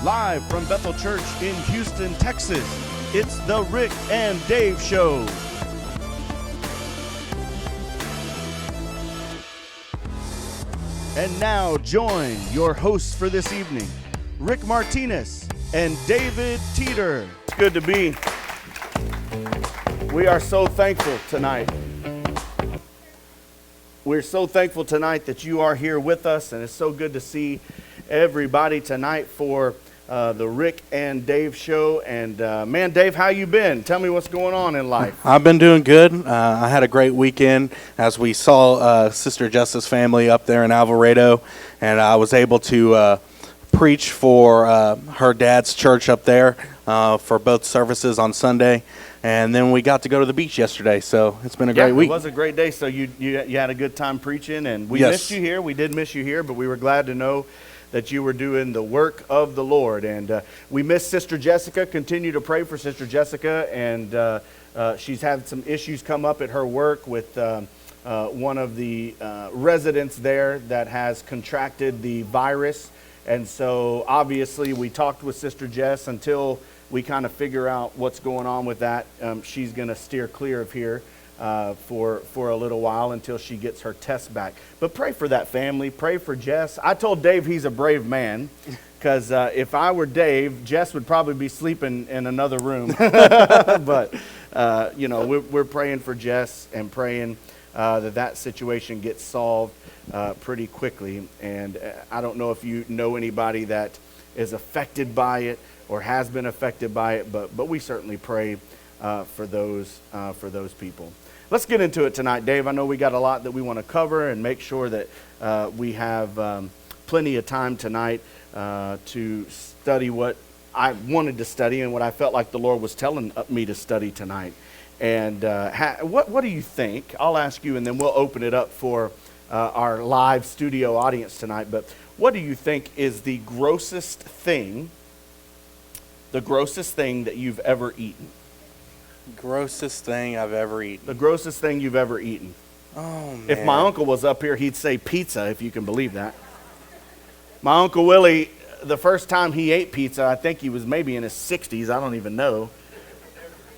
Live from Bethel Church in Houston, Texas, it's the Rick and Dave Show. And now join your hosts for this evening, Rick Martinez and David Teeter. It's good to be. We are so thankful tonight. We're so thankful tonight that you are here with us, and it's so good to see everybody tonight for the Rick and Dave Show. And man, Dave, how you been? Tell me what's going on in life. I've been doing good. I had a great weekend as we saw Sister Jess's family up there in Alvarado, and I was able to preach for her dad's church up there for both services on Sunday. And then we got to go to the beach yesterday, so it's been a great week. It was a great day, so you had a good time preaching, and we Yes. missed you here. We did miss you here, but we were glad to know that you were doing the work of the Lord. And we missed Sister Jessica. Continue to pray for Sister Jessica, and she's had some issues come up at her work with one of the residents there that has contracted the virus. And so obviously we talked with Sister Jess until we kind of figure out what's going on with that. She's going to steer clear of here for a little while until she gets her test back. But pray for that family. Pray for Jess. I told Dave he's a brave man, because if I were Dave, Jess would probably be sleeping in another room. But, you know, we're praying for Jess and praying that situation gets solved pretty quickly. And I don't know if you know anybody that is affected by it or has been affected by it, but we certainly pray for those people. Let's get into it tonight, Dave. I know we got a lot that we want to cover and make sure that we have plenty of time tonight to study what I wanted to study and what I felt like the Lord was telling me to study tonight. And what do you think? I'll ask you, and then we'll open it up for our live studio audience tonight. But what do you think is the grossest thing that you've ever eaten? Grossest thing I've ever eaten. The grossest thing you've ever eaten. Oh, man. If my uncle was up here, he'd say pizza, if you can believe that. My Uncle Willie, the first time he ate pizza, I think he was maybe in his 60s. I don't even know.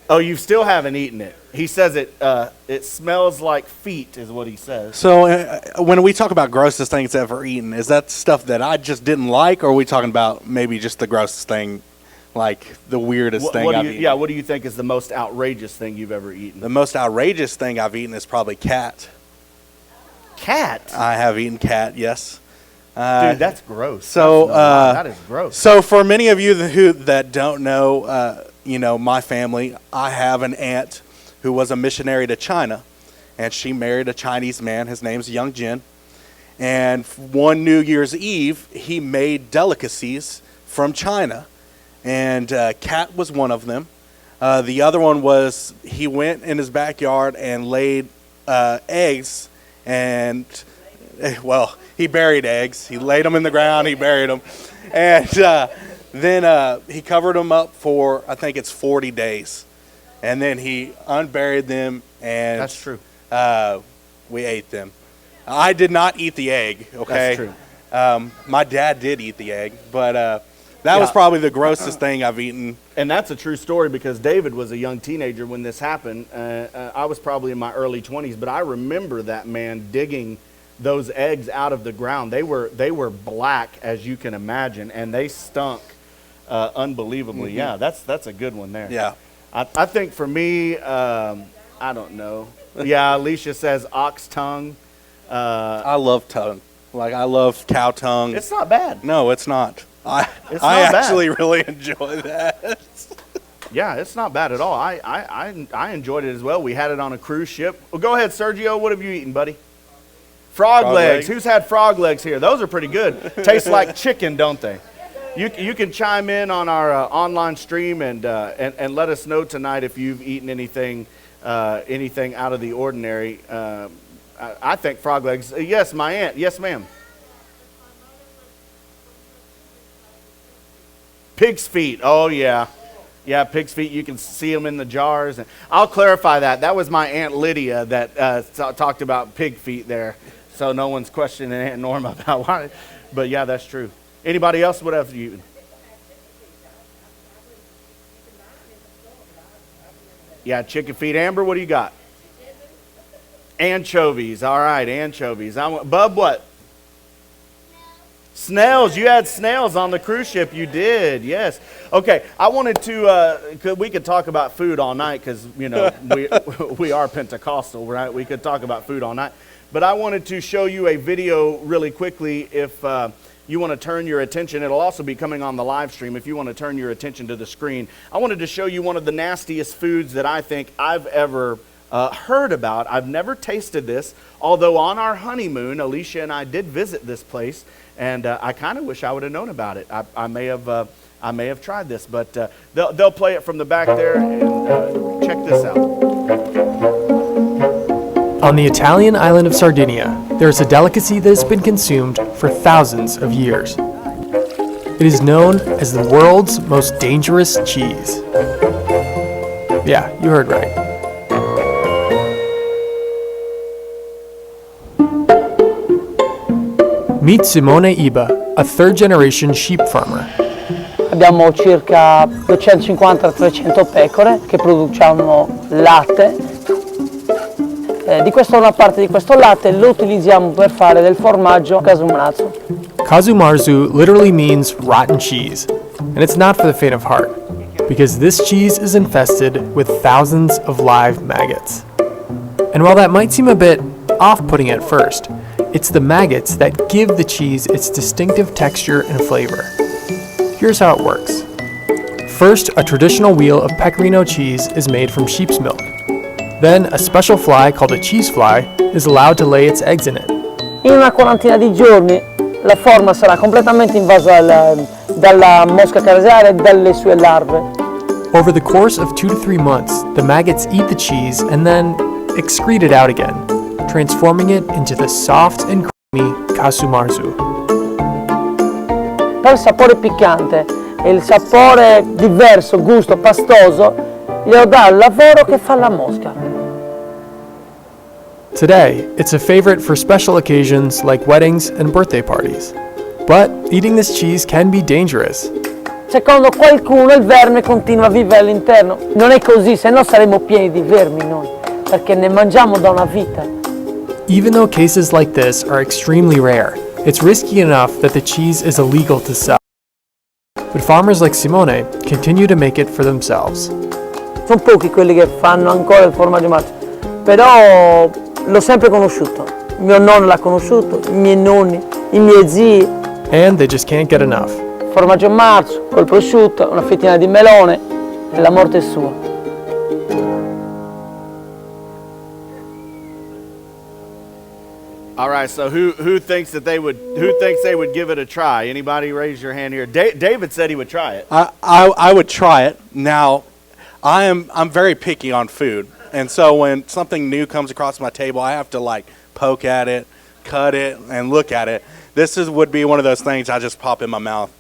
Oh, you still haven't eaten it. He says it smells like feet, is what he says. So when we talk about grossest things ever eaten, is that stuff that I just didn't like, or are we talking about maybe just the grossest thing, like the weirdest thing I've eaten? Yeah, what do you think is the most outrageous thing you've ever eaten? The most outrageous thing I've eaten is probably cat. Cat? I have eaten cat, yes. Dude, that's gross. So that is gross. So for many of you that don't know, my family, I have an aunt who was a missionary to China, and she married a Chinese man. His name's Young Jin. And one New Year's Eve, he made delicacies from China, and cat was one of them. The other one was he went in his backyard and laid eggs, and he buried eggs. He laid them in the ground, he buried them, and then he covered them up for, I think it's 40 days. And then he unburied them, and that's true. We ate them. I did not eat the egg, okay? That's true. My dad did eat the egg, but that was probably the grossest thing I've eaten. And that's a true story, because David was a young teenager when this happened. I was probably in my early 20s, but I remember that man digging those eggs out of the ground. They were black, as you can imagine, and they stunk unbelievably. Mm-hmm. Yeah, that's a good one there. Yeah. I think for me, I don't know. Yeah, Alicia says ox tongue. I love tongue. Like, I love cow tongue. It's not bad. No, it's not. I actually really enjoy that. Yeah, it's not bad at all. I enjoyed it as well. We had it on a cruise ship. Well, go ahead, Sergio. What have you eaten, buddy? Frog legs. Who's had frog legs here? Those are pretty good. Taste like chicken, don't they? You can chime in on our online stream and let us know tonight if you've eaten anything out of the ordinary. I think frog legs. Yes, my aunt. Yes, ma'am. Pig's feet. Oh, yeah. Yeah, pig's feet. You can see them in the jars. And I'll clarify that. That was my Aunt Lydia that talked about pig feet there. So no one's questioning Aunt Norma about why. But, yeah, that's true. Anybody else? What have you eaten? Yeah, chicken feet. Amber, what do you got? Anchovies. All right, anchovies. Bub, what? Snails. You had snails on the cruise ship. You did, yes. Okay, I wanted to, we could talk about food all night because, you know, we are Pentecostal, right? We could talk about food all night. But I wanted to show you a video really quickly if you want to turn your attention. It'll also be coming on the live stream if you want to turn your attention to the screen. I wanted to show you one of the nastiest foods that I think I've ever heard about. I've never tasted this, although on our honeymoon, Alicia and I did visit this place, and I kind of wish I would have known about it. I may have tried this, but they'll play it from the back there, and check this out. On the Italian island of Sardinia, there is a delicacy that has been consumed for thousands of years. It is known as the world's most dangerous cheese. Yeah, you heard right. Meet Simone Iba, a third-generation sheep farmer. Abbiamo circa 250-300 pecore che produciamo latte. Di questa una parte di questo latte lo utilizziamo per fare del formaggio Casumarzu. Casumarzu literally means rotten cheese, and it's not for the faint of heart, because this cheese is infested with thousands of live maggots. And while that might seem a bit off-putting at first, it's the maggots that give the cheese its distinctive texture and flavor. Here's how it works. First, a traditional wheel of pecorino cheese is made from sheep's milk. Then, a special fly called a cheese fly is allowed to lay its eggs in it. In una quarantina di giorni la forma sarà completamente invasa dalla mosca casearia e dalle sue larve. Over the course of 2 to 3 months, the maggots eat the cheese and then excrete it out again, transforming it into the soft and creamy Casumarzu. Per il sapore piccante e il sapore diverso, gusto pastoso, glielo dà il lavoro che fa la mosca. Today, it's a favorite for special occasions like weddings and birthday parties. But eating this cheese can be dangerous. Secondo qualcuno il verme continua a vivere all'interno. Non è così, se no saremmo pieni di vermi noi, perché ne mangiamo da una vita. Even though cases like this are extremely rare, it's risky enough that the cheese is illegal to sell. But farmers like Simone continue to make it for themselves. Sono pochi quelli che fanno ancora il formaggio marzo, però l'ho sempre conosciuto. Mio nonno l'ha conosciuto, i miei nonni, i miei zii. And they just can't get enough. Formaggio marzo, col prosciutto, una fettina di melone e la morte è sua. All right, so who thinks they would give it a try? Anybody raise your hand here? David said he would try it. I would try it. Now, I'm very picky on food, and so when something new comes across my table, I have to like poke at it, cut it, and look at it. This would be one of those things I just pop in my mouth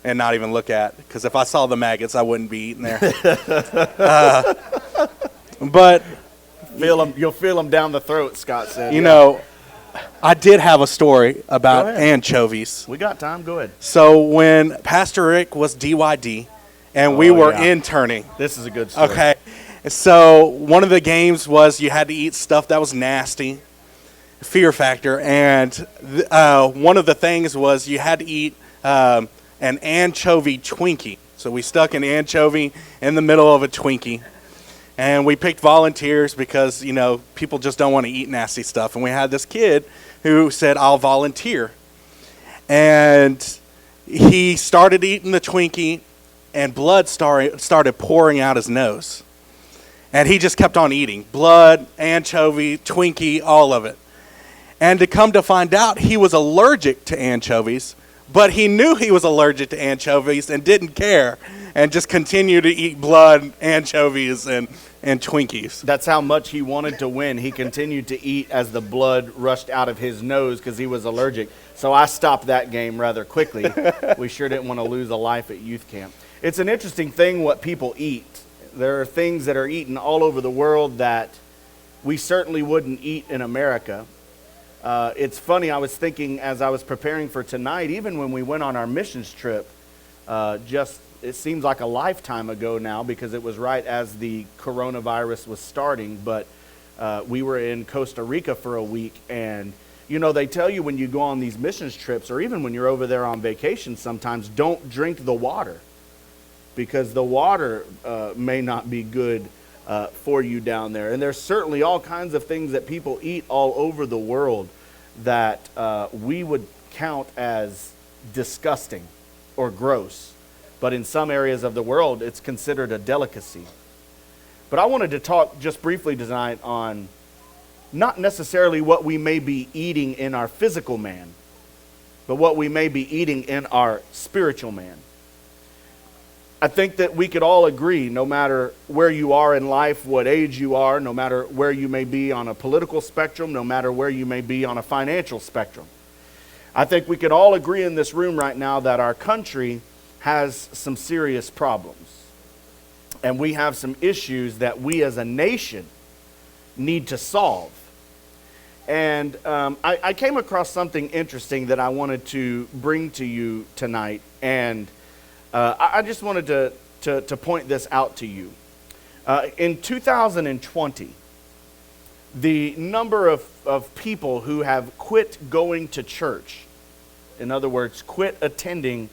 and not even look at, because if I saw the maggots, I wouldn't be eating there. But You'll feel them down the throat, Scott said. you know, I did have a story about Go ahead. anchovies. We got time. Go ahead. So when Pastor Rick was DYD and we were interning, This is a good story. okay, so one of the games was you had to eat stuff that was nasty, Fear Factor, and one of the things was you had to eat an anchovy Twinkie. So we stuck an anchovy in the middle of a Twinkie. And we picked volunteers because, you know, people just don't want to eat nasty stuff. And we had this kid who said, I'll volunteer. And he started eating the Twinkie, and blood started pouring out his nose. And he just kept on eating. Blood, anchovy, Twinkie, all of it. And to come to find out, he was allergic to anchovies. But he knew he was allergic to anchovies and didn't care. And just continued to eat blood, anchovies, and Twinkies. That's how much he wanted to win. He continued to eat as the blood rushed out of his nose because he was allergic. So I stopped that game rather quickly. We sure didn't want to lose a life at youth camp. It's an interesting thing what people eat. There are things that are eaten all over the world that we certainly wouldn't eat in America. It's funny, I was thinking as I was preparing for tonight, even when we went on our missions trip just it seems like a lifetime ago now because it was right as the coronavirus was starting, but we were in Costa Rica for a week, and you know, they tell you when you go on these missions trips, or even when you're over there on vacation sometimes, don't drink the water because the water may not be good for you down there. And there's certainly all kinds of things that people eat all over the world that we would count as disgusting or gross. But in some areas of the world, it's considered a delicacy. But I wanted to talk just briefly tonight on not necessarily what we may be eating in our physical man, but what we may be eating in our spiritual man. I think that we could all agree, no matter where you are in life, what age you are, no matter where you may be on a political spectrum, no matter where you may be on a financial spectrum. I think we could all agree in this room right now that our country has some serious problems. And we have some issues that we as a nation need to solve. And I came across something interesting that I wanted to bring to you tonight. And I just wanted to point this out to you. In 2020, the number of people who have quit going to church, in other words, quit attending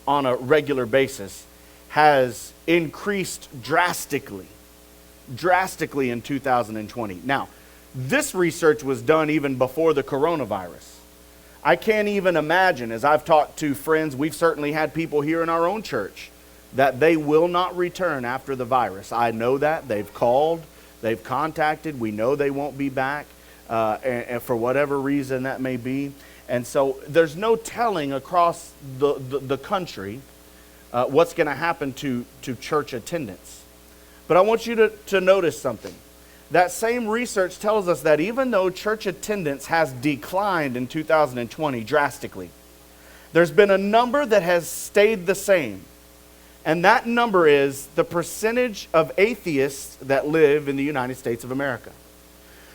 on a regular basis, has increased drastically in 2020. Now, this research was done even before the coronavirus. I can't even imagine, as I've talked to friends, we've certainly had people here in our own church, that they will not return after the virus. I know that. They've called, they've contacted, we know they won't be back, and for whatever reason that may be. And so there's no telling across the country what's going to happen to church attendance. But I want you to notice something. That same research tells us that even though church attendance has declined in 2020 drastically, there's been a number that has stayed the same. And that number is the percentage of atheists that live in the United States of America.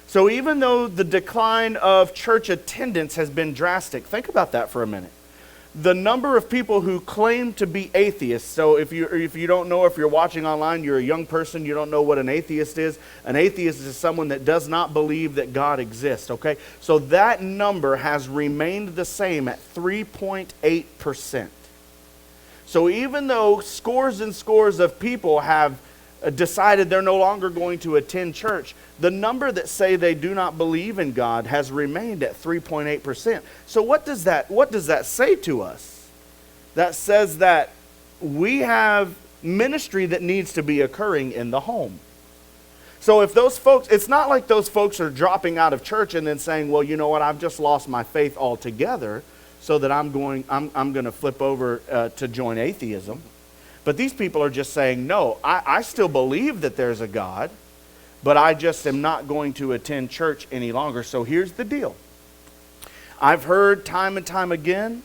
So even though the decline of church attendance has been drastic, think about that for a minute. The number of people who claim to be atheists, so if you don't know, if you're watching online, you're a young person, you don't know what an atheist is. An atheist is someone that does not believe that God exists, okay? So that number has remained the same at 3.8%. So even though scores and scores of people have decided they're no longer going to attend church, the number that say they do not believe in God has remained at 3.8%. So what does that say to us? That says that we have ministry that needs to be occurring in the home. So if those folks, it's not like those folks are dropping out of church and then saying, well, you know what, I've just lost my faith altogether, so that I'm going to flip over to join atheism. But these people are just saying, no, I still believe that there's a God, but I just am not going to attend church any longer. So here's the deal. I've heard time and time again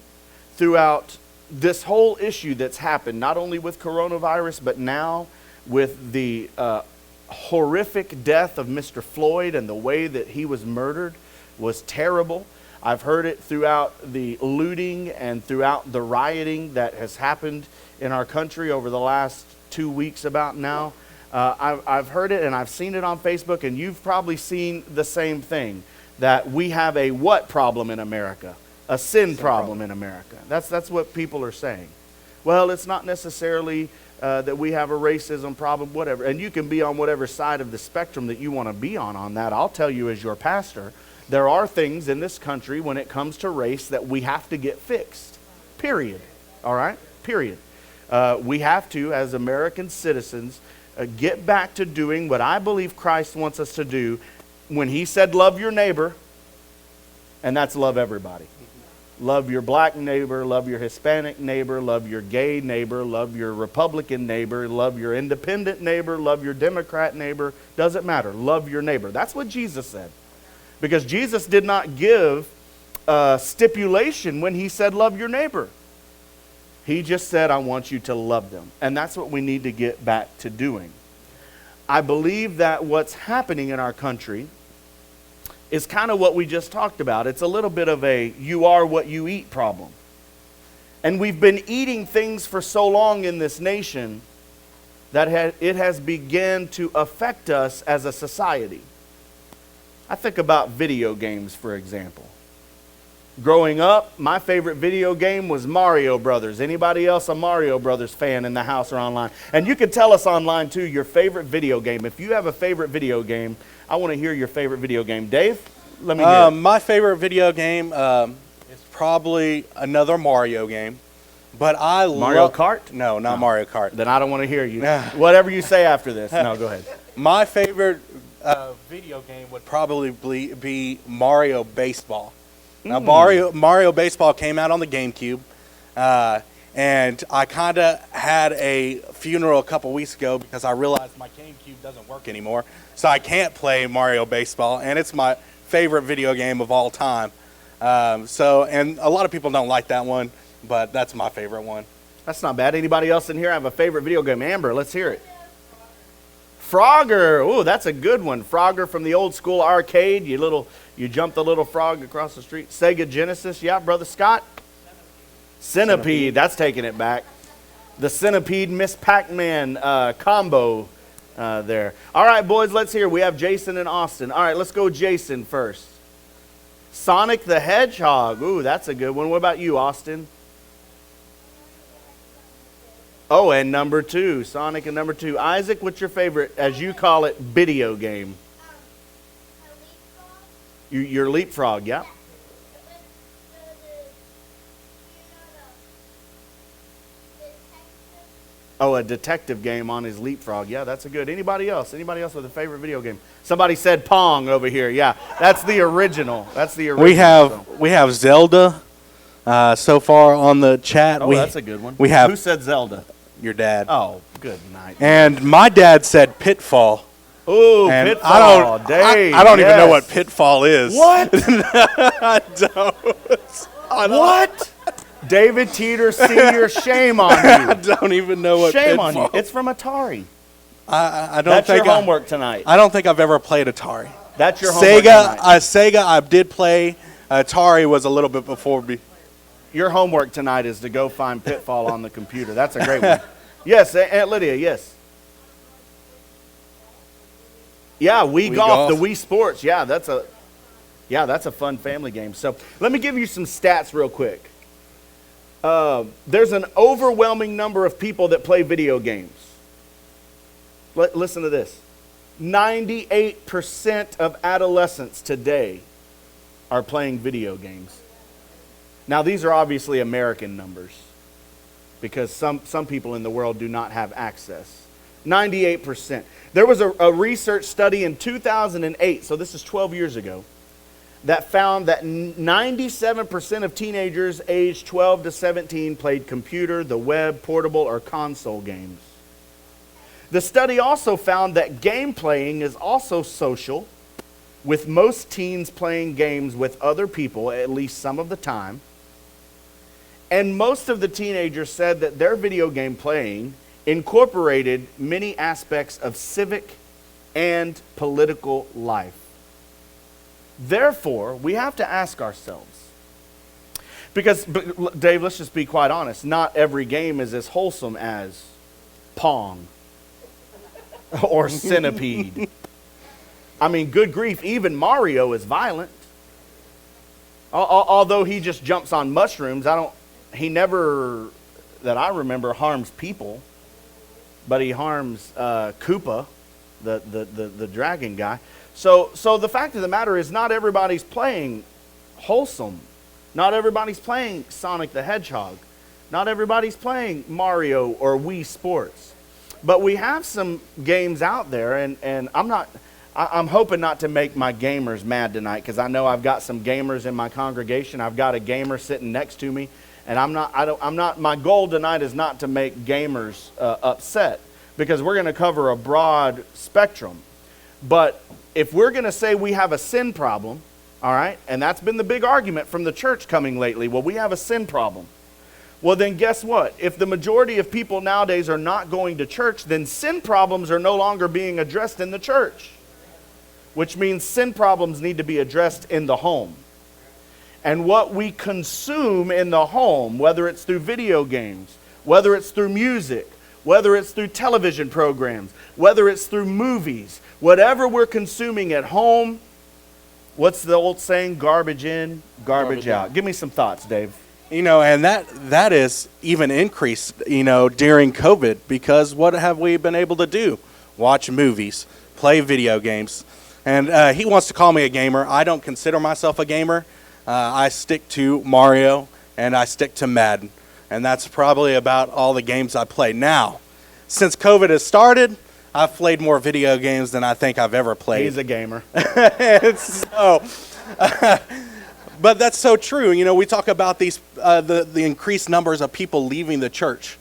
throughout this whole issue that's happened, not only with coronavirus, but now with the horrific death of Mr. Floyd, and the way that he was murdered was terrible. I've heard it throughout the looting and throughout the rioting that has happened in our country over the last 2 weeks about now. I've heard it and I've seen it on Facebook, and you've probably seen the same thing, that we have a what problem in America? A sin problem in America. That's what people are saying. Well, it's not necessarily that we have a racism problem, whatever. And you can be on whatever side of the spectrum that you want to be on that. I'll tell you as your pastor, there are things in this country when it comes to race that we have to get fixed. Period. All right? Period. We have to, as American citizens, get back to doing what I believe Christ wants us to do when he said love your neighbor, and that's love everybody. Love your black neighbor, love your Hispanic neighbor, love your gay neighbor, love your Republican neighbor, love your independent neighbor, love your Democrat neighbor. Doesn't matter. Love your neighbor. That's what Jesus said. Because Jesus did not give a stipulation when he said love your neighbor. He just said, I want you to love them. And that's what we need to get back to doing. I believe that what's happening in our country is kind of what we just talked about. It's a little bit of a you are what you eat problem. And we've been eating things for so long in this nation that it has begun to affect us as a society. I think about video games, for example. Growing up, my favorite video game was Mario Brothers. Anybody else a Mario Brothers fan in the house or online? And you can tell us online too your favorite video game. If you have a favorite video game, I want to hear your favorite video game. Dave, let me hear it. My favorite video game is probably another Mario game. But I Mario Kart? No, not Mario Kart. Then I don't want to hear you. Whatever you say after this. No, go ahead. My favorite video game would probably be Mario Baseball. Now, Mario Baseball came out on the GameCube, and I kind of had a funeral a couple weeks ago because I realized my GameCube doesn't work anymore, so I can't play Mario Baseball, and it's my favorite video game of all time. And a lot of people don't like that one, but that's my favorite one. That's not bad. Anybody else in here have a favorite video game? Amber, let's hear it. Frogger. Oh, that's a good one. Frogger from the old school arcade. You jump the little frog across the street. Sega Genesis. Yeah, Brother Scott? Centipede. That's taking it back. The Centipede Miss Pac-Man combo there. All right, boys, let's hear. We have Jason and Austin. All right, let's go Jason first. Sonic the Hedgehog. Ooh, that's a good one. What about you, Austin? Oh, and number 2, Sonic and number 2. Isaac, what's your favorite, as you call it, video game? Your Leapfrog, yeah? Oh, a detective game on his Leapfrog. Yeah, that's a good. Anybody else? Anybody else with a favorite video game? Somebody said Pong over here. Yeah, that's the original. That's the original. We have Zelda so far on the chat. Oh, that's a good one. We have Who said Zelda? Your dad. Oh, good night. And my dad said Pitfall. Ooh, And Pitfall. Dave, I don't even know yes. what Pitfall is. What? I don't. What? David Teeter Sr., shame on I you. don't even know what Shame Pitfall. on you. It's from Atari. I don't That's think your homework tonight. I don't think I've ever played Atari. That's your homework tonight. Sega, I did play. Atari was a little bit before me. Your homework tonight is to go find Pitfall on the computer. That's a great one. Yes, Aunt Lydia, yes. Yeah, Wii Golf, the Wii Sports. Yeah, that's a fun family game. So let me give you some stats real quick. There's an overwhelming number of people that play video games. Listen to this. 98% of adolescents today are playing video games. Now, these are obviously American numbers because some people in the world do not have access. 98%. There was a research study in 2008, so this is 12 years ago, that found that 97% of teenagers aged 12 to 17 played computer, the web, portable, or console games. The study also found that game playing is also social, with most teens playing games with other people at least some of the time. And most of the teenagers said that their video game playing incorporated many aspects of civic and political life. Therefore, we have to ask ourselves, because, Dave, let's just be quite honest, not every game is as wholesome as Pong or Centipede. I mean, good grief, even Mario is violent. Although he just jumps on mushrooms, he never, that I remember, harms people, but he harms Koopa, the dragon guy. So the fact of the matter is, not everybody's playing wholesome. Not everybody's playing Sonic the Hedgehog. Not everybody's playing Mario or Wii Sports. But we have some games out there, and I'm hoping not to make my gamers mad tonight, because I know I've got some gamers in my congregation. I've got a gamer sitting next to me, and my goal tonight is not to make gamers upset, because we're going to cover a broad spectrum. But if we're going to say we have a sin problem, all right, and that's been the big argument from the church coming lately, well, we have a sin problem. Well, then guess what? If the majority of people nowadays are not going to church, then sin problems are no longer being addressed in the church, which means sin problems need to be addressed in the home. and what we consume in the home, whether it's through video games, whether it's through music, whether it's through television programs, whether it's through movies, whatever we're consuming at home, what's the old saying? Garbage in, garbage out. Give me some thoughts, Dave. And that is even increased, during COVID, because what have we been able to do? Watch movies, play video games. And he wants to call me a gamer. I don't consider myself a gamer. I stick to Mario and I stick to Madden. And that's probably about all the games I play. Now, since COVID has started, I've played more video games than I think I've ever played. He's a gamer. But that's so true. We talk about these the increased numbers of people leaving the church.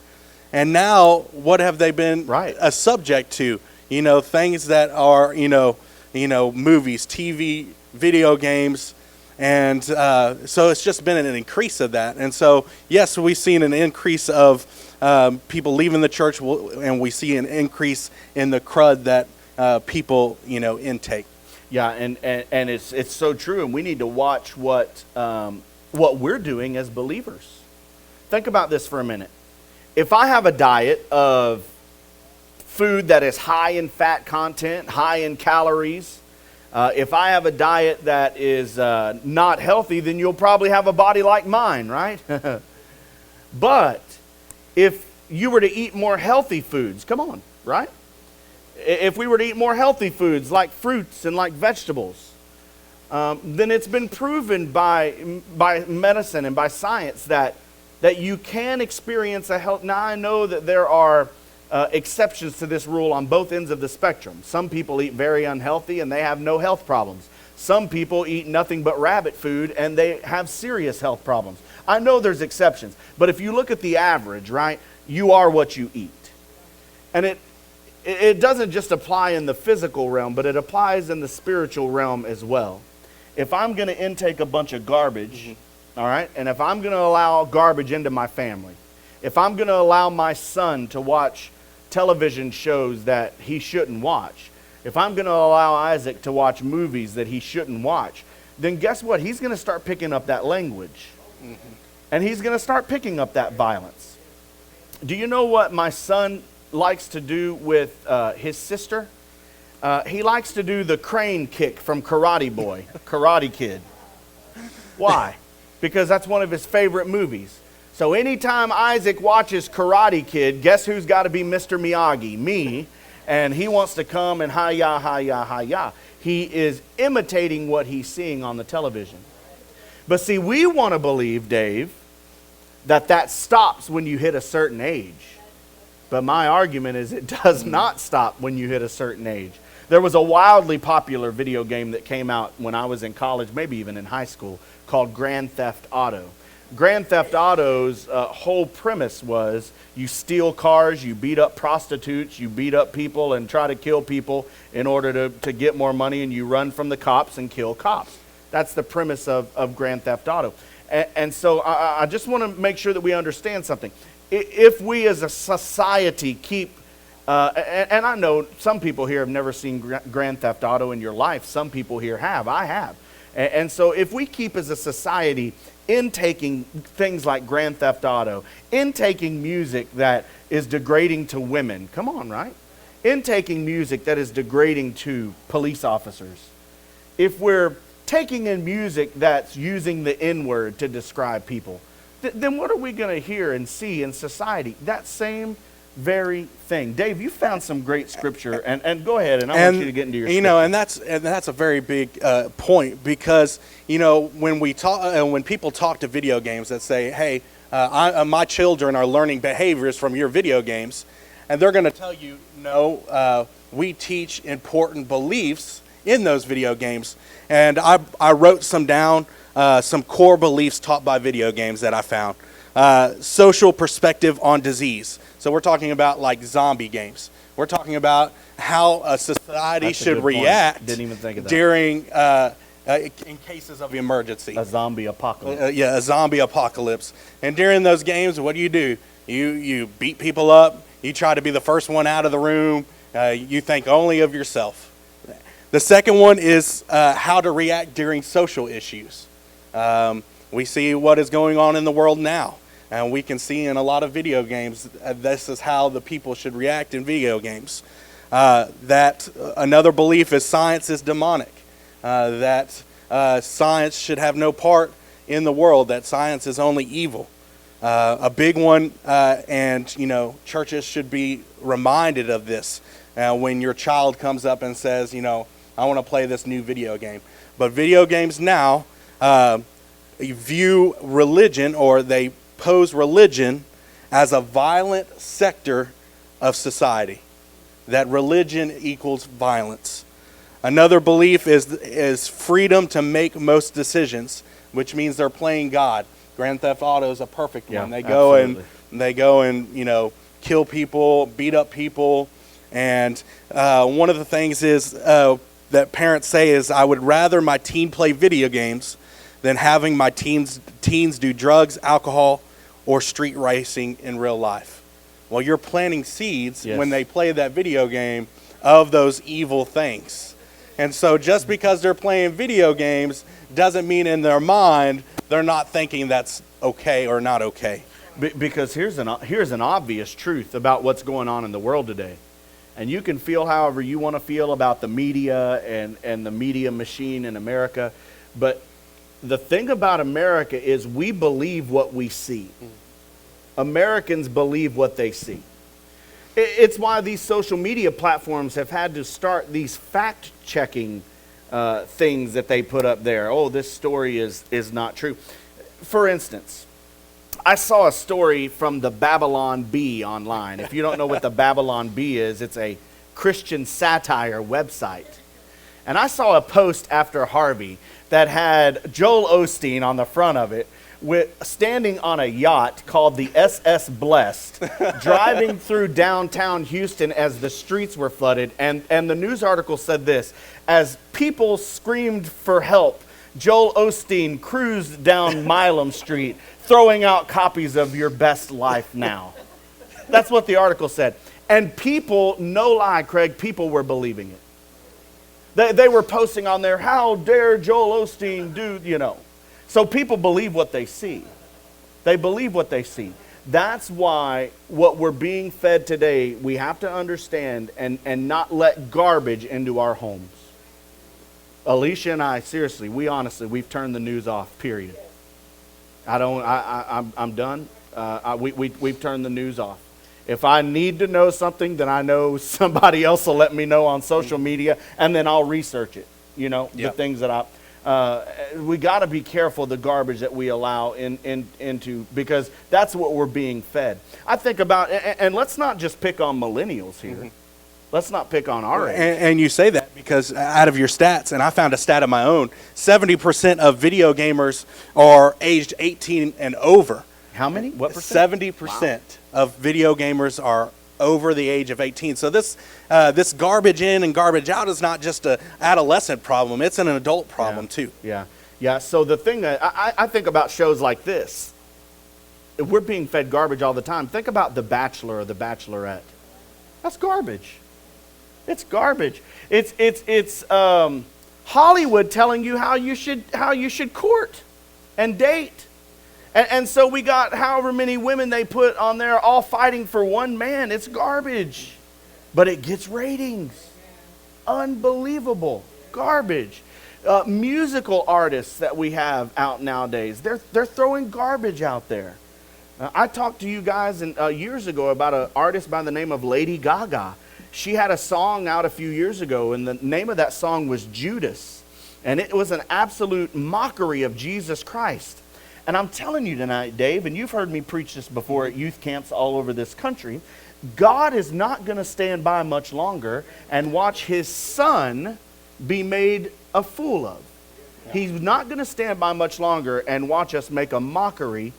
And now, what have they been a subject to? Things that are, movies, TV, video games. And so it's just been an increase of that. And so, yes, we've seen an increase of people leaving the church, and we see an increase in the crud that people, intake. Yeah, and it's so true, and we need to watch what we're doing as believers. Think about this for a minute. If I have a diet of food that is high in fat content, high in calories, if I have a diet that is not healthy, then you'll probably have a body like mine, right? But if you were to eat more healthy foods, come on, right? If we were to eat more healthy foods like fruits and like vegetables, then it's been proven by medicine and by science that you can experience a health. Now, I know that there are exceptions to this rule on both ends of the spectrum. Some people eat very unhealthy and they have no health problems. Some people eat nothing but rabbit food and they have serious health problems. I know there's exceptions, but if you look at the average, right, you are what you eat. And it doesn't just apply in the physical realm, but it applies in the spiritual realm as well. If I'm going to intake a bunch of garbage, all right, and if I'm going to allow garbage into my family, if I'm going to allow my son to watch television shows that he shouldn't watch, if I'm going to allow Isaac to watch movies that he shouldn't watch, then guess what? He's going to start picking up that language. And he's going to start picking up that violence. Do you know what my son likes to do with his sister? He likes to do the crane kick from Karate Boy, Karate Kid. Why? Because that's one of his favorite movies. So anytime Isaac watches Karate Kid, guess who's got to be Mr. Miyagi? Me. And he wants to come and hi-ya, hi-ya, hi-ya. He is imitating what he's seeing on the television. But see, we want to believe, Dave, that stops when you hit a certain age. But my argument is it does not stop when you hit a certain age. There was a wildly popular video game that came out when I was in college, maybe even in high school, called Grand Theft Auto. Grand Theft Auto's whole premise was you steal cars, you beat up prostitutes, you beat up people and try to kill people in order to get more money, and you run from the cops and kill cops. That's the premise of Grand Theft Auto. And so I just want to make sure that we understand something. If we as a society keep, and I know some people here have never seen Grand Theft Auto in your life. Some people here have. I have. And so if we keep as a society intaking things like Grand Theft Auto, intaking music that is degrading to women, come on, right? Intaking music that is degrading to police officers. If we're taking in music that's using the N-word to describe people, then what are we going to hear and see in society? That same very thing. Dave, you found some great scripture, and go ahead, and I want you to get into your scripture. And that's a very big point, because when people talk to video games that say, hey, my children are learning behaviors from your video games, and they're going to tell you, no, we teach important beliefs in those video games. And I wrote some down, some core beliefs taught by video games that I found. Social perspective on disease. So we're talking about like zombie games. We're talking about how a society should react Didn't even think of that. during in cases of emergency. A zombie apocalypse. A zombie apocalypse. And during those games, what do? You beat people up. You try to be the first one out of the room. You think only of yourself. The second one is how to react during social issues. We see what is going on in the world now. And we can see in a lot of video games, this is how the people should react in video games. That another belief is science is demonic. That science should have no part in the world, that science is only evil. A big one, and churches should be reminded of this when your child comes up and says, I want to play this new video game. But video games now view religion, or they pose religion as a violent sector of society. That religion equals violence. Another belief is freedom to make most decisions, which means they're playing God. Grand Theft Auto is a perfect one. They go and kill people, beat up people, and one of the things is that parents say is, I would rather my teen play video games than having my teens do drugs, alcohol, or street racing in real life. Well, you're planting seeds when they play that video game of those evil things. And so just because they're playing video games doesn't mean in their mind they're not thinking that's okay or not okay. Because here's an obvious truth about what's going on in the world today. And you can feel however you want to feel about the media and the media machine in America. But the thing about America is we believe what we see. Americans believe what they see. It's why these social media platforms have had to start these fact-checking things that they put up there. Oh, this story is not true. For instance, I saw a story from the Babylon Bee online. If you don't know what the Babylon Bee is, it's a Christian satire website. And I saw a post after Harvey that had Joel Osteen on the front of it, standing on a yacht called the SS Blessed, driving through downtown Houston as the streets were flooded. And the news article said this: as people screamed for help, Joel Osteen cruised down Milam Street, throwing out copies of Your Best Life Now. That's what the article said. And people, no lie, Craig, people were believing it. They were posting on there, how dare Joel Osteen do, So people believe what they see. They believe what they see. That's why what we're being fed today, we have to understand and not let garbage into our homes. Alicia and I, seriously, we've turned the news off, period. I'm done. We've turned the news off. If I need to know something, then I know somebody else will let me know on social media, and then I'll research it. The things that we got to be careful the garbage that we allow into, because that's what we're being fed. I think about, and let's not just pick on millennials here. Mm-hmm. Let's not pick on our age. And you say that because out of your stats, and I found a stat of my own, 70% of video gamers are aged 18 and over. How many? What percent? 70% of video gamers are over the age of 18. So this garbage in and garbage out is not just an adolescent problem. It's an adult problem too. Yeah. So the thing that I think about shows like this, we're being fed garbage all the time. Think about The Bachelor or The Bachelorette. That's garbage. It's garbage. It's Hollywood telling you how you should court and date. And so we got however many women they put on there all fighting for one man. It's garbage. But it gets ratings. Unbelievable. Garbage. Musical artists that we have out nowadays, they're throwing garbage out there. I talked to you guys years ago about an artist by the name of Lady Gaga. She had a song out a few years ago, and the name of that song was Judas. And it was an absolute mockery of Jesus Christ. And I'm telling you tonight, Dave, and you've heard me preach this before at youth camps all over this country, God is not going to stand by much longer and watch his son be made a fool of. He's not going to stand by much longer and watch us make a mockery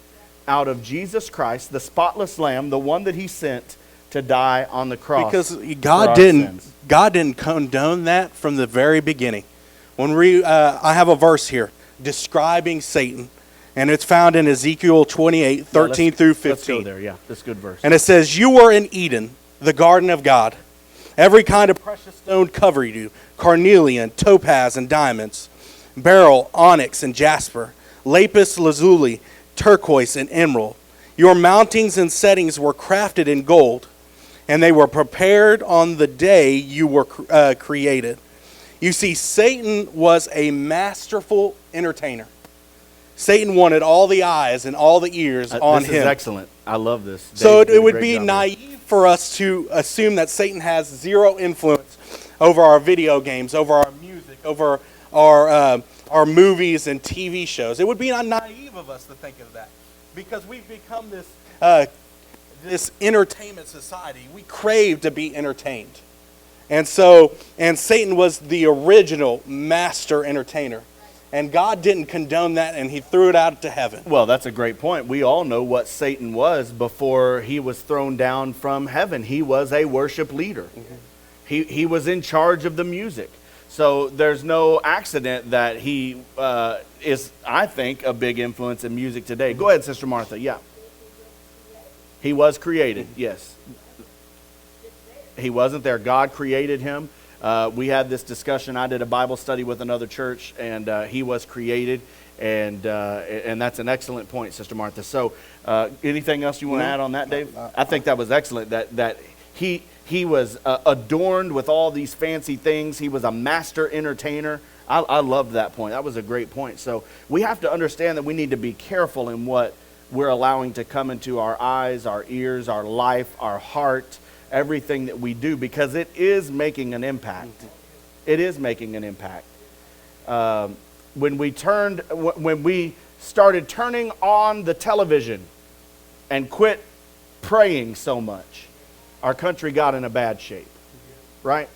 out of Jesus Christ, the spotless lamb, the one that he sent to die on the cross. Because God didn't condone that from the very beginning. When I have a verse here describing Satan. And it's found in Ezekiel 28, 13 through 15. Let's go there, yeah. That's a good verse. And it says, you were in Eden, the garden of God. Every kind of precious stone covered you, carnelian, topaz, and diamonds, beryl, onyx, and jasper. lapis lazuli, turquoise, and emerald. Your mountings and settings were crafted in gold, and they were prepared on the day you were created. You see, Satan was a masterful entertainer. Satan wanted all the eyes and all the ears on him. This is excellent. I love this. So Dave did it a would great be job here. naive for us to assume that Satan has zero influence over our video games, over our music, over our movies and TV shows. It would be naive of us to think of that, because we've become this entertainment society. We crave to be entertained. And Satan was the original master entertainer. And God didn't condone that, and he threw it out to heaven. Well, that's a great point. We all know what Satan was before he was thrown down from heaven. He was a worship leader. Mm-hmm. He was in charge of the music. So there's no accident that he is, I think, a big influence in music today. Go ahead, Sister Martha. Yeah. He was created, yes. He wasn't there. God created him. We had this discussion. I did a Bible study with another church, and he was created, and that's an excellent point, Sister Martha. So anything else you want to add on that, Dave? I think that was excellent, that he was adorned with all these fancy things. He was a master entertainer. I loved that point. That was a great point. So we have to understand that we need to be careful in what we're allowing to come into our eyes, our ears, our life, our heart, everything that we do, because it is making an impact. It is making an impact. When we started turning on the television and quit praying so much, our country got in a bad shape, right?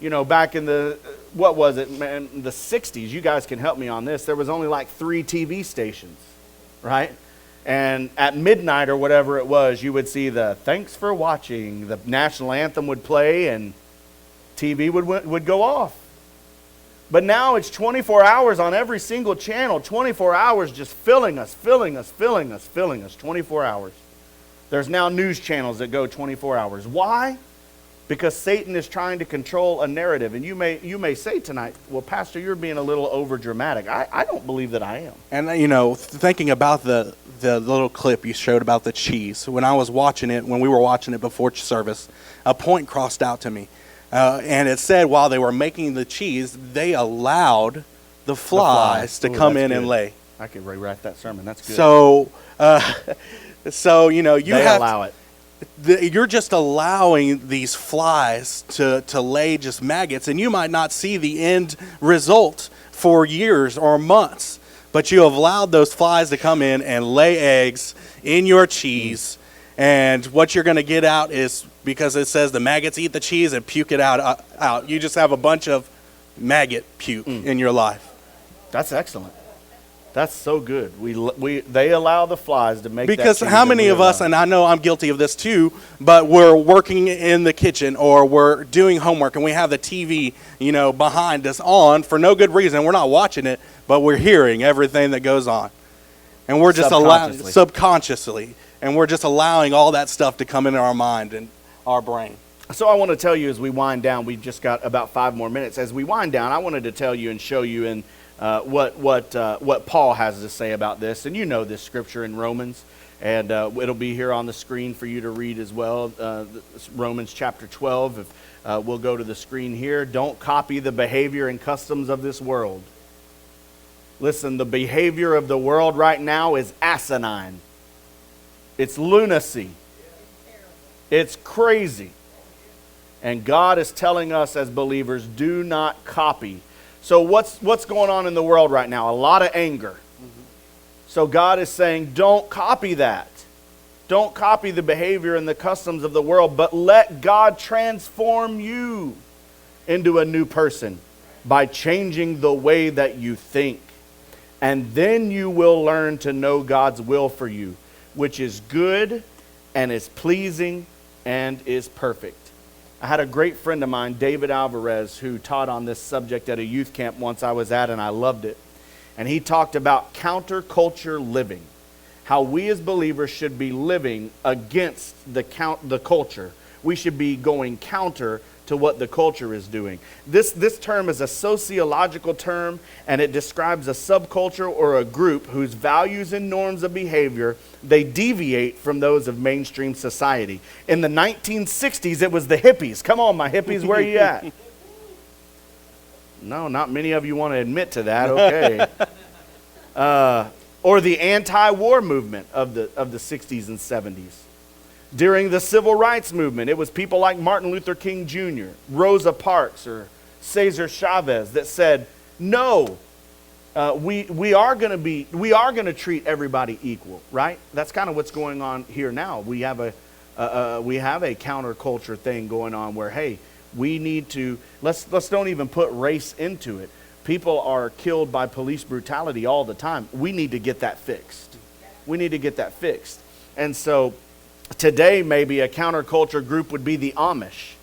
You know, back in the, what was it, man, the 60s, you guys can help me on this, there was only like 3 TV stations, right? And at midnight or whatever it was, you would see the thanks for watching, the national anthem would play, and TV would go off. But now it's 24 hours on every single channel, 24 hours just filling us, 24 hours. There's now news channels that go 24 hours. Why? Because Satan is trying to control a narrative. And you may say tonight, well, Pastor, you're being a little over dramatic. I don't believe that I am. And, you know, thinking about the little clip you showed about the cheese, when we were watching it before service, a point crossed out to me. And it said while they were making the cheese, they allowed the flies to come in and lay. I could rewrite that sermon. That's good. So you know, they allow it. You're just allowing these flies to lay just maggots, and you might not see the end result for years or months, but you have allowed those flies to come in and lay eggs in your cheese, and what you're going to get out is, because it says the maggots eat the cheese and puke it out. You just have a bunch of maggot puke in your life. That's excellent. That's so good. They allow the flies to make because that cheese. How many of us, and I know I'm guilty of this too, but we're working in the kitchen or we're doing homework and we have the TV, you know, behind us on for no good reason. We're not watching it, but we're hearing everything that goes on, and we're just allowing subconsciously, and we're just allowing all that stuff to come into our mind and our brain. So I want to tell you, as we wind down, we've just got about 5 more minutes. As we wind down, I wanted to tell you and show you in what Paul has to say about this. And you know this scripture in Romans, and it'll be here on the screen for you to read as well. Romans chapter 12. If we'll go to the screen here. Don't copy the behavior and customs of this world. Listen, the behavior of the world right now is asinine. It's lunacy. It's crazy. And God is telling us as believers, do not copy. So what's going on in the world right now? A lot of anger. Mm-hmm. So God is saying, don't copy that. Don't copy the behavior and the customs of the world, but let God transform you into a new person by changing the way that you think. And then you will learn to know God's will for you, which is good and is pleasing and is perfect. I had a great friend of mine, David Alvarez, who taught on this subject at a youth camp once I was at, and I loved it. And he talked about counterculture living, how we as believers should be living against the culture. We should be going counter to what the culture is doing. This term is a sociological term, and it describes a subculture or a group whose values and norms of behavior, they deviate from those of mainstream society. In the 1960s, it was the hippies. Come on, my hippies, where you at? No, not many of you want to admit to that. Okay. Or the anti-war movement of the 60s and 70s. During the civil rights movement, it was people like Martin Luther King Jr., Rosa Parks, or Cesar Chavez that said, no, we are going to treat everybody equal, right? That's kind of what's going on here now. We have a counterculture thing going on where, hey, we need to, let's don't even put race into it. People are killed by police brutality all the time. We need to get that fixed. We need to get that fixed. And so today, maybe a counterculture group would be the Amish,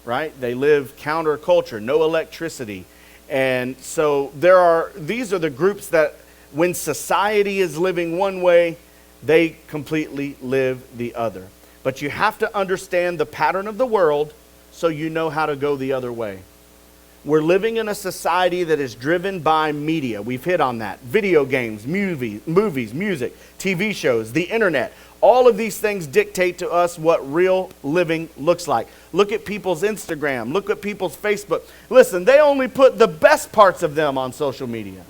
right? They live counterculture, no electricity. And so these are the groups that when society is living one way, they completely live the other. But you have to understand the pattern of the world so you know how to go the other way. We're living in a society that is driven by media. We've hit on that. Video games, movies, music, TV shows, the internet. All of these things dictate to us what real living looks like. Look at people's Instagram. Look at people's Facebook. Listen, they only put the best parts of them on social media.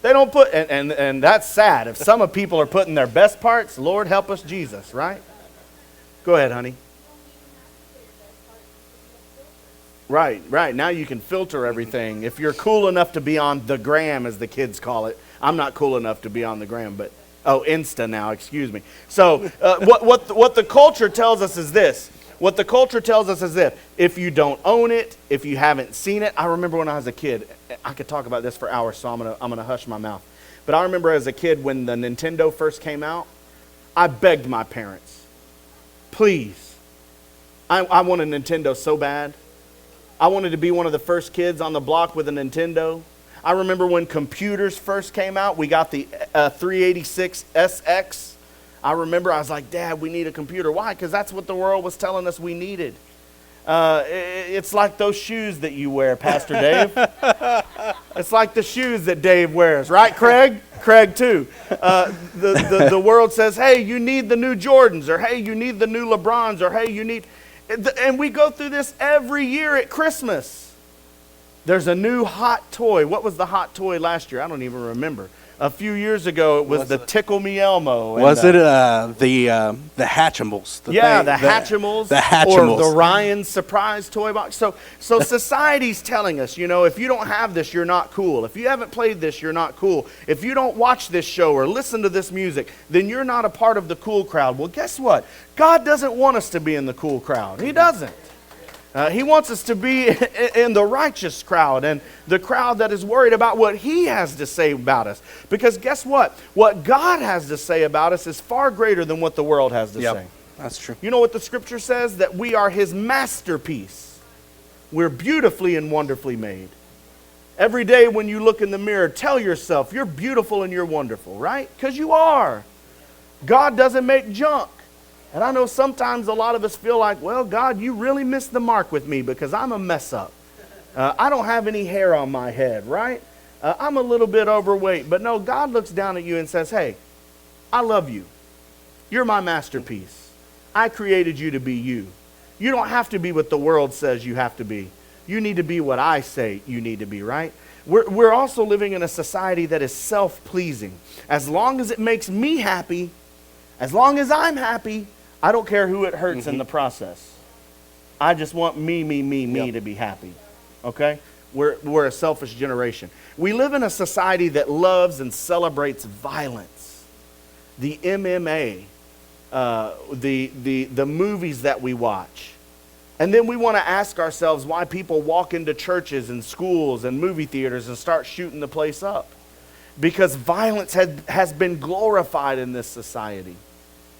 They don't put, and that's sad. If some of people are putting their best parts, Lord help us Jesus, right? Go ahead, honey. Right. Now you can filter everything. If you're cool enough to be on the gram, as the kids call it. I'm not cool enough to be on the gram, but, Insta now, excuse me. So what the culture tells us is this. What the culture tells us is this. If you don't own it, if you haven't seen it. I remember when I was a kid. I could talk about this for hours, so I'm gonna hush my mouth. But I remember as a kid when the Nintendo first came out, I begged my parents, please. I want a Nintendo so bad. I wanted to be one of the first kids on the block with a Nintendo. I remember when computers first came out, we got the 386 SX. I remember I was like, Dad, we need a computer. Why? Because that's what the world was telling us we needed. It's like those shoes that you wear, Pastor Dave. It's like the shoes that Dave wears, right, Craig? Craig too. The world says, hey, you need the new Jordans, or hey, you need the new LeBrons, or hey, you need... And we go through this every year at Christmas. There's a new hot toy. What was the hot toy last year? I don't even remember. A few years ago, it was the Tickle Me Elmo. Was it the Hatchimals? The Hatchimals. The Hatchimals. Or the Ryan Surprise Toy Box. So society's telling us, if you don't have this, you're not cool. If you haven't played this, you're not cool. If you don't watch this show or listen to this music, then you're not a part of the cool crowd. Well, guess what? God doesn't want us to be in the cool crowd. He doesn't. He wants us to be in the righteous crowd and the crowd that is worried about what He has to say about us. Because guess what? What God has to say about us is far greater than what the world has to say. That's true. You know what the scripture says? That we are His masterpiece. We're beautifully and wonderfully made. Every day when you look in the mirror, tell yourself you're beautiful and you're wonderful, right? Because you are. God doesn't make junk. And I know sometimes a lot of us feel like, well, God, you really missed the mark with me because I'm a mess up. I don't have any hair on my head, right? I'm a little bit overweight. But no, God looks down at you and says, hey, I love you. You're my masterpiece. I created you to be you. You don't have to be what the world says you have to be. You need to be what I say you need to be, right? We're also living in a society that is self-pleasing. As long as it makes me happy, as long as I'm happy, I don't care who it hurts in the process. I just want me to be happy. Okay? We're a selfish generation. We live in a society that loves and celebrates violence. The MMA, the movies that we watch. And then we want to ask ourselves why people walk into churches and schools and movie theaters and start shooting the place up. Because violence has been glorified in this society.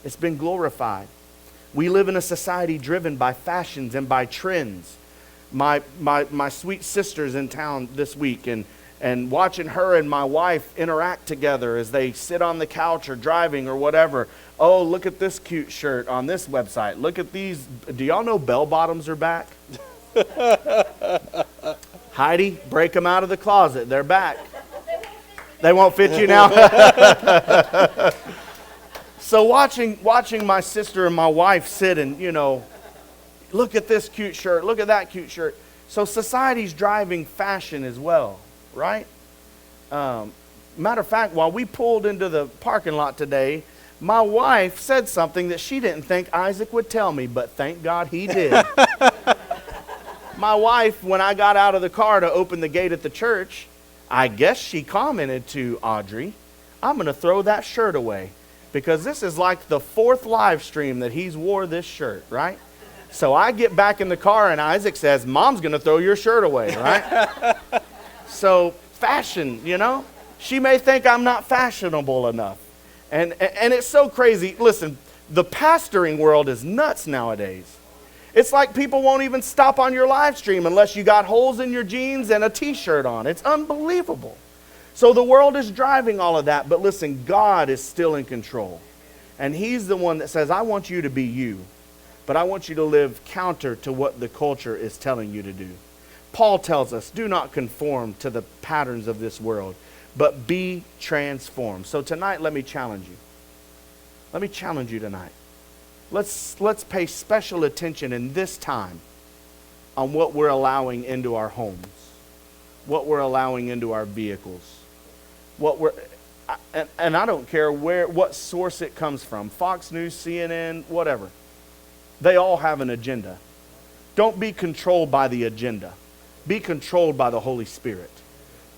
It's been glorified. We live in a society driven by fashions and by trends. My sweet sister's in town this week, and and watching her and my wife interact together as they sit on the couch or driving or whatever. Oh, look at this cute shirt on this website. Look at these. Do y'all know bell bottoms are back? Heidi, break them out of the closet. They're back. They won't fit you now. So watching my sister and my wife sit and, look at this cute shirt, look at that cute shirt. So society's driving fashion as well, right? Matter of fact, while we pulled into the parking lot today, my wife said something that she didn't think Isaac would tell me, but thank God he did. My wife, when I got out of the car to open the gate at the church, I guess she commented to Audrey, I'm going to throw that shirt away because this is like the 4th live stream that he's wore this shirt, right? So I get back in the car and Isaac says, Mom's going to throw your shirt away, right? So fashion, she may think I'm not fashionable enough. And it's so crazy. Listen, the pastoring world is nuts nowadays. It's like people won't even stop on your live stream unless you got holes in your jeans and a t-shirt on. It's unbelievable. So the world is driving all of that. But listen, God is still in control. And he's the one that says, I want you to be you. But I want you to live counter to what the culture is telling you to do. Paul tells us, do not conform to the patterns of this world, but be transformed. So tonight, let me challenge you. Let me challenge you tonight. Let's pay special attention in this time on what we're allowing into our homes, what we're allowing into our vehicles, and I don't care what source it comes from, Fox News, CNN, whatever. They all have an agenda. Don't be controlled by the agenda. Be controlled by the Holy Spirit.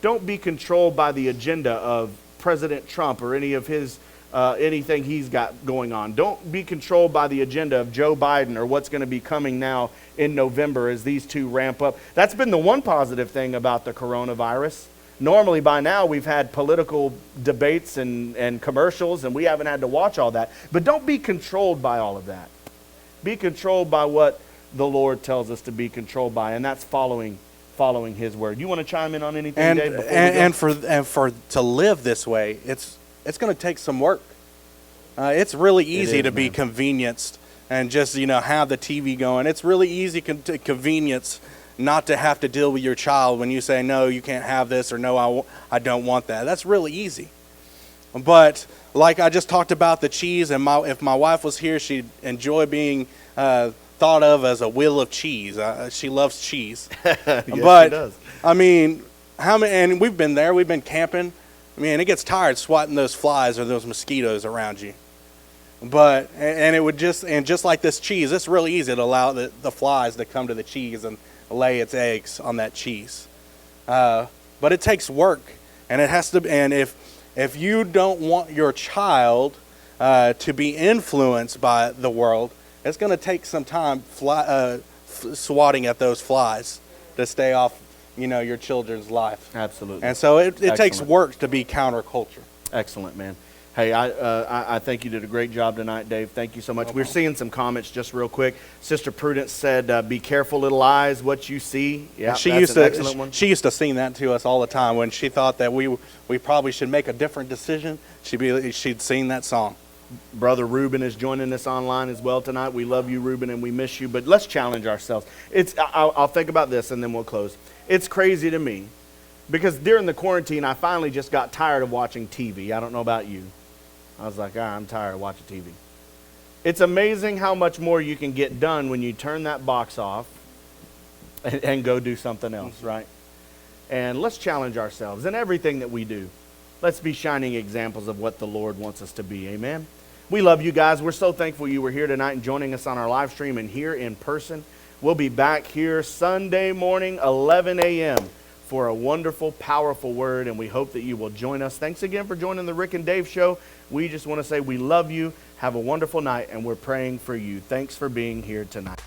Don't be controlled by the agenda of President Trump or any of his anything he's got going on. Don't be controlled by the agenda of Joe Biden or what's going to be coming now in November as these two ramp up. That's been the one positive thing about the coronavirus. Normally by now we've had political debates and commercials and we haven't had to watch all that. But don't be controlled by all of that. Be controlled by what the Lord tells us to be controlled by, and that's following his word. You want to chime in on anything, Dave? And for to live this way, it's going to take some work. It's really easy to be convenienced and just have the TV going. It's really easy to convenience not to have to deal with your child when you say no, you can't have this, or no, I don't want that. That's really easy. But like I just talked about the cheese, and if my wife was here, she'd enjoy being thought of as a wheel of cheese. She loves cheese. Yes, but she does. I mean, and we've been there. We've been camping. I mean, it gets tired swatting those flies or those mosquitoes around you. But just like this cheese, it's really easy to allow the flies to come to the cheese and lay its eggs on that cheese. But it takes work, and it has to. And if you don't want your child to be influenced by the world, it's going to take some time swatting at those flies to stay off, your children's life. Absolutely. And so it takes work to be counterculture. Excellent, man. Hey, I think you did a great job tonight, Dave. Thank you so much. We're seeing some comments just real quick. Sister Prudence said, be careful, little eyes, what you see. Yeah, that's an excellent one. She used to sing that to us all the time. When she thought that we probably should make a different decision, she'd sing that song. Brother Ruben is joining us online as well tonight. We love you, Ruben, and we miss you. But let's challenge ourselves. I'll think about this, and then we'll close. It's crazy to me because during the quarantine, I finally just got tired of watching TV. I don't know about you. I was like, I'm tired of watching TV. It's amazing how much more you can get done when you turn that box off and go do something else, right? And let's challenge ourselves in everything that we do. Let's be shining examples of what the Lord wants us to be. Amen. We love you guys. We're so thankful you were here tonight and joining us on our live stream and here in person. We'll be back here Sunday morning, 11 a.m. for a wonderful, powerful word, and we hope that you will join us. Thanks again for joining the Rick and Dave Show. We just want to say we love you. Have a wonderful night, and we're praying for you. Thanks for being here tonight.